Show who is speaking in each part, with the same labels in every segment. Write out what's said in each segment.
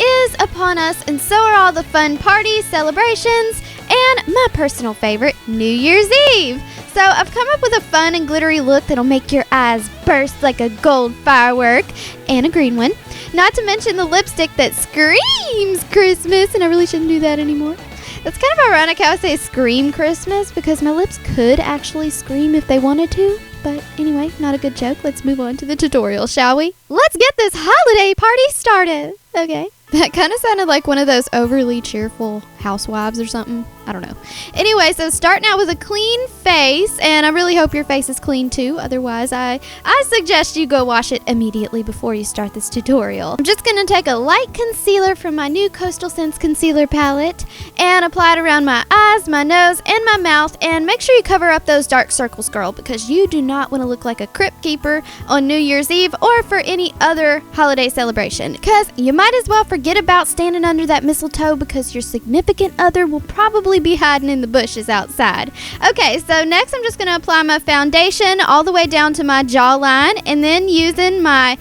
Speaker 1: is upon us, and so are all the fun parties, celebrations, and my personal favorite, New Year's Eve. So I've come up with a fun and glittery look that'll make your eyes burst like a gold firework, and a green one. Not to mention the lipstick that screams Christmas, and I really shouldn't do that anymore. It's kind of ironic how I say scream Christmas, because my lips could actually scream if they wanted to. But anyway, not a good joke. Let's move on to the tutorial, shall we? Let's get this holiday party started. Okay. That kind of sounded like one of those overly cheerful housewives or something. I don't know. Anyway, so starting out with a clean face, and I really hope your face is clean too. Otherwise, I suggest you go wash it immediately before you start this tutorial. I'm just going to take a light concealer from my new Coastal Scents concealer palette and apply it around my eyes, my nose, and my mouth. And make sure you cover up those dark circles, girl, because you do not want to look like a crypt keeper on New Year's Eve or for any other holiday celebration, because you might as well forget about standing under that mistletoe, because your significant other will probably be hiding in the bushes outside. Okay, so next I'm just going to apply my foundation all the way down to my jawline, and then using my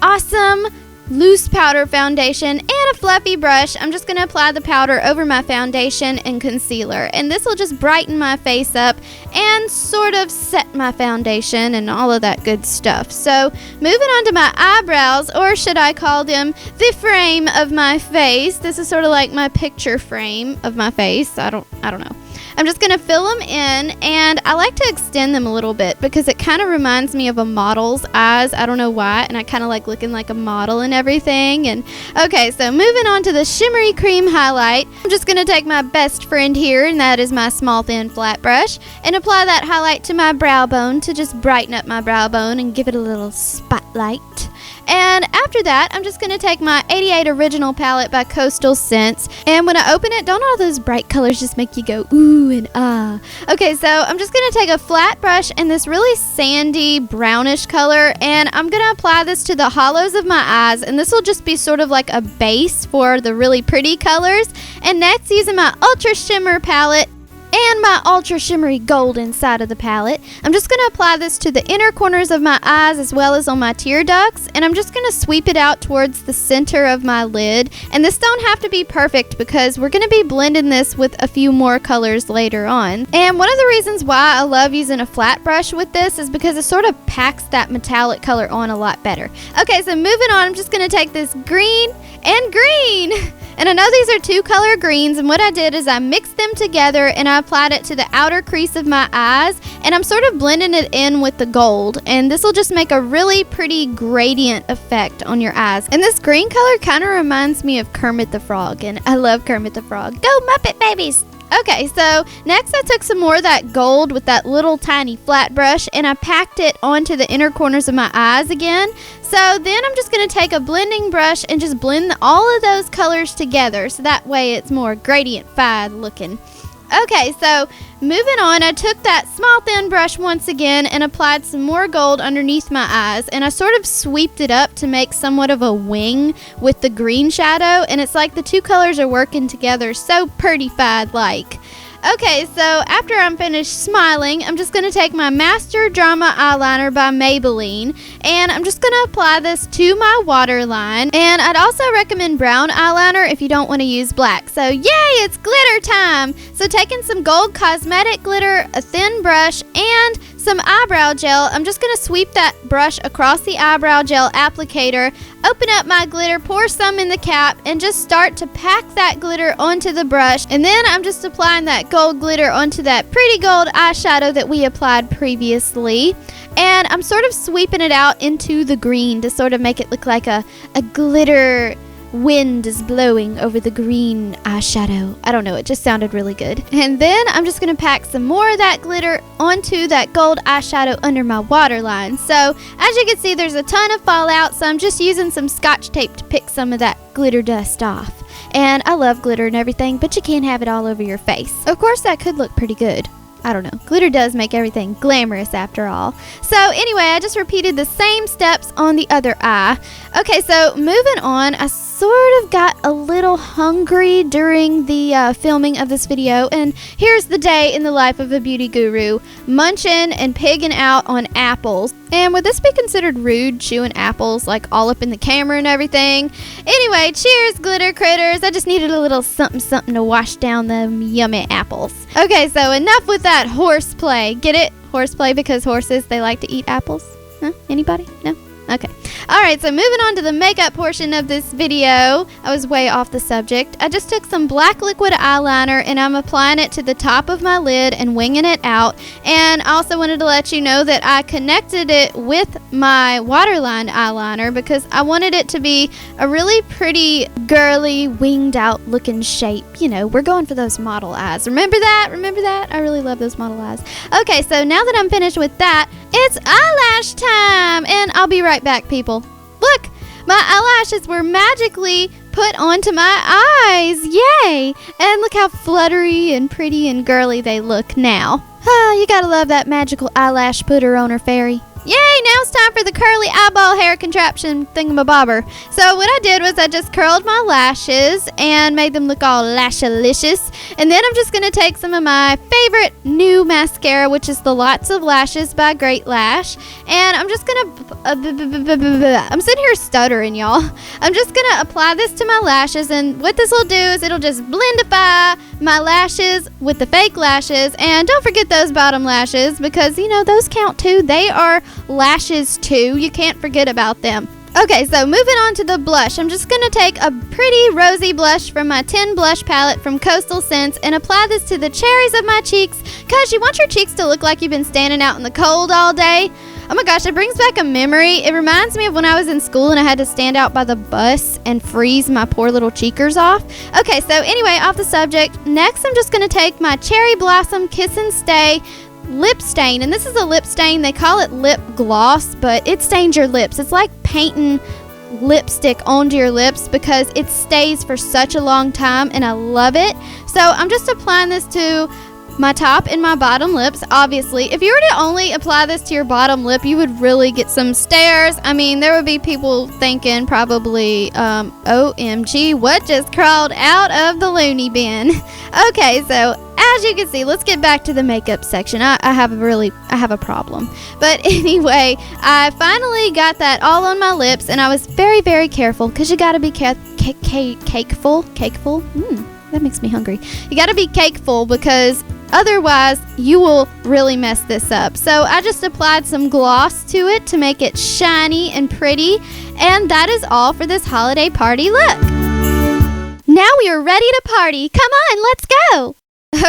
Speaker 1: awesome loose powder foundation and a fluffy brush, I'm just going to apply the powder over my foundation and concealer, and this will just brighten my face up and sort of set my foundation and all of that good stuff. So moving on to my eyebrows, or should I call them the frame of my face. This is sort of like my picture frame of my face. I don't know. I'm just going to fill them in, and I like to extend them a little bit because it kind of reminds me of a model's eyes. I don't know why, and I kind of like looking like a model and everything. And okay, so moving on to the shimmery cream highlight, I'm just going to take my best friend here, and that is my small thin flat brush, and apply that highlight to my brow bone to just brighten up my brow bone and give it a little spotlight. And after that, I'm just going to take my 88 Original palette by Coastal Scents, and when I open it, don't all those bright colors just make you go ooh and ah? Okay, so I'm just going to take a flat brush and this really sandy brownish color, and I'm going to apply this to the hollows of my eyes, and this will just be sort of like a base for the really pretty colors. And next, using my Ultra Shimmer palette and my ultra shimmery gold inside of the palette, I'm just going to apply this to the inner corners of my eyes as well as on my tear ducts, and I'm just going to sweep it out towards the center of my lid. And this don't have to be perfect because we're going to be blending this with a few more colors later on. And one of the reasons why I love using a flat brush with this is because it sort of packs that metallic color on a lot better. Okay, so moving on, I'm just going to take this green and green. And I know these are two color greens, and what I did is I mixed them together and I applied it to the outer crease of my eyes, and I'm sort of blending it in with the gold, and this will just make a really pretty gradient effect on your eyes. And this green color kind of reminds me of Kermit the Frog, and I love Kermit the Frog. Go Muppet Babies! Okay, so next I took some more of that gold with that little tiny flat brush, and I packed it onto the inner corners of my eyes again. So then I'm just going to take a blending brush and just blend all of those colors together, so that way it's more gradient-fied looking. Okay, so moving on, I took that small thin brush once again and applied some more gold underneath my eyes, and I sort of sweeped it up to make somewhat of a wing with the green shadow, and it's like the two colors are working together so pretty-fied like. Okay, so after I'm finished smiling, I'm just going to take my Master Drama Eyeliner by Maybelline, and I'm just going to apply this to my waterline. And I'd also recommend brown eyeliner if you don't want to use black. So yay, it's glitter time! So taking some gold cosmetic glitter, a thin brush, and some eyebrow gel, I'm just going to sweep that brush across the eyebrow gel applicator, open up my glitter, pour some in the cap, and just start to pack that glitter onto the brush. And then I'm just applying that gold glitter onto that pretty gold eyeshadow that we applied previously. And I'm sort of sweeping it out into the green to sort of make it look like a glitter wind is blowing over the green eyeshadow. I don't know, it just sounded really good. And then I'm just going to pack some more of that glitter onto that gold eyeshadow under my waterline. So as you can see, there's a ton of fallout, so I'm just using some scotch tape to pick some of that glitter dust off. And I love glitter and everything, but you can't have it all over your face. Of course, that could look pretty good. I don't know. Glitter does make everything glamorous after all. So anyway, I just repeated the same steps on the other eye. Okay, so moving on, I sort of got a little little hungry during the filming of this video, and here's the day in the life of a beauty guru, munching and pigging out on apples. And would this be considered rude, chewing apples like all up in the camera and everything? Anyway, cheers, glitter critters. I just needed a little something to wash down them yummy apples. Okay, so enough with that horseplay. Get it? Horseplay because horses, they like to eat apples? Huh? Anybody? No? Okay. Alright, so moving on to the makeup portion of this video. I was way off the subject. I just took some black liquid eyeliner and I'm applying it to the top of my lid and winging it out. And I also wanted to let you know that I connected it with my waterline eyeliner because I wanted it to be a really pretty, girly, winged out looking shape. You know, we're going for those model eyes. Remember that? Remember that? I really love those model eyes. Okay, so now that I'm finished with that, it's eyelash time! And I'll be right back, people. Look, my eyelashes were magically put onto my eyes. Yay! And look how fluttery and pretty and girly they look now. You gotta love that magical eyelash putter on her fairy. Yay, now it's time for the curly eyeball hair contraption thingamabobber. So what I did was I just curled my lashes and made them look all lashalicious. And then I'm just going to take some of my favorite new mascara, which is the Lots of Lashes by Great Lash. And I'm just going to, I'm sitting here stuttering, y'all. I'm just going to apply this to my lashes. And what this will do is it'll just blendify my lashes with the fake lashes. And don't forget those bottom lashes because, you know, those count too. They are lashes too. You can't forget about them. Okay, so moving on to the blush. I'm just going to take a pretty rosy blush from my 10 blush palette from Coastal Scents and apply this to the cherries of my cheeks because you want your cheeks to look like you've been standing out in the cold all day. Oh my gosh, it brings back a memory. It reminds me of when I was in school and I had to stand out by the bus and freeze my poor little cheekers off. Okay, so anyway, off the subject. Next, I'm just going to take my Cherry Blossom Kiss and Stay lip stain, and this is a lip stain. They call it lip gloss, but it stains your lips. It's like painting lipstick onto your lips because it stays for such a long time, and I love it. So I'm just applying this to my top and my bottom lips. Obviously, if you were to only apply this to your bottom lip, you would really get some stares. I mean, there would be people thinking probably, OMG, what just crawled out of the loony bin? Okay, so as you can see, let's get back to the makeup section. I have a problem. But anyway, I finally got that all on my lips, and I was very, very careful because you gotta be careful. That makes me hungry. You gotta be careful because otherwise you will really mess this up. So I just applied some gloss to it to make it shiny and pretty, and that is all for this holiday party look. Now we are ready to party. Come on, let's go.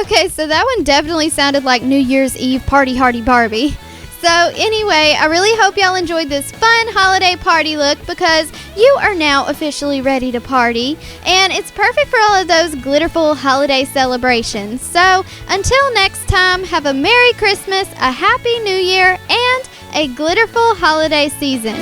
Speaker 1: Okay, so that one definitely sounded like New Year's Eve party hardy Barbie. So anyway, I really hope y'all enjoyed this fun holiday party look because you are now officially ready to party. And it's perfect for all of those glitterful holiday celebrations. So until next time, have a Merry Christmas, a Happy New Year, and a glitterful holiday season.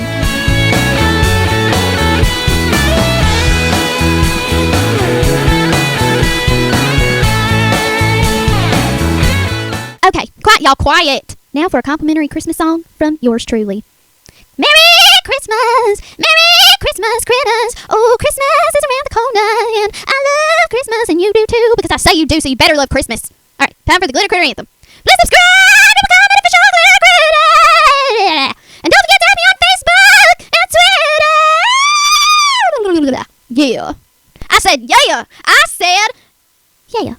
Speaker 1: Okay, quiet, y'all, quiet. Now for a complimentary Christmas song from yours truly. Merry Christmas, Christmas. Oh, Christmas is around the corner, and I love Christmas, and you do too, because I say you do, so you better love Christmas. All right, time for the Glitter Critter Anthem. Please subscribe and become an official Glitter Critter. And don't forget to add me on Facebook and Twitter. Yeah. I said yeah.